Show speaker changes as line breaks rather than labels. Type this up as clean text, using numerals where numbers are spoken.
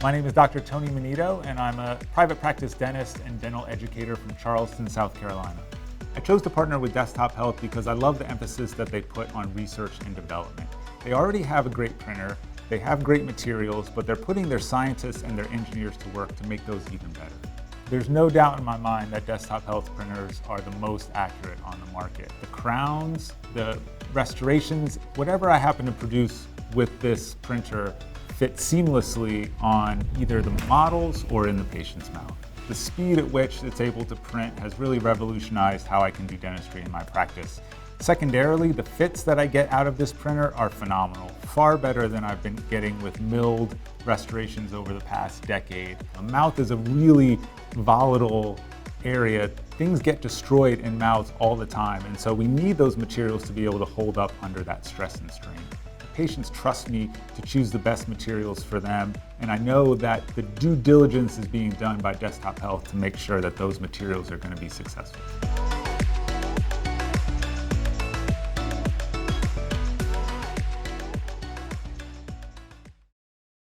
My name is Dr. Tony Mennito, and I'm a private practice dentist and dental educator from Charleston, South Carolina. I chose to partner with Desktop Health because I love the emphasis that they put on research and development. They already have a great printer, they have great materials, but they're putting their scientists and their engineers to work to make those even better. There's no doubt in my mind that Desktop Health printers are the most accurate on the market. The crowns, the restorations, whatever I happen to produce with this printer fits seamlessly on either the models or in the patient's mouth. The speed at which it's able to print has really revolutionized how I can do dentistry in my practice. Secondarily, the fits that I get out of this printer are phenomenal, far better than I've been getting with milled restorations over the past decade. The mouth is a really volatile area. Things get destroyed in mouths all the time, and so we need those materials to be able to hold up under that stress and strain. Patients trust me to choose the best materials for them, and I know that the due diligence is being done by Desktop Health to make sure that those materials are going to be successful.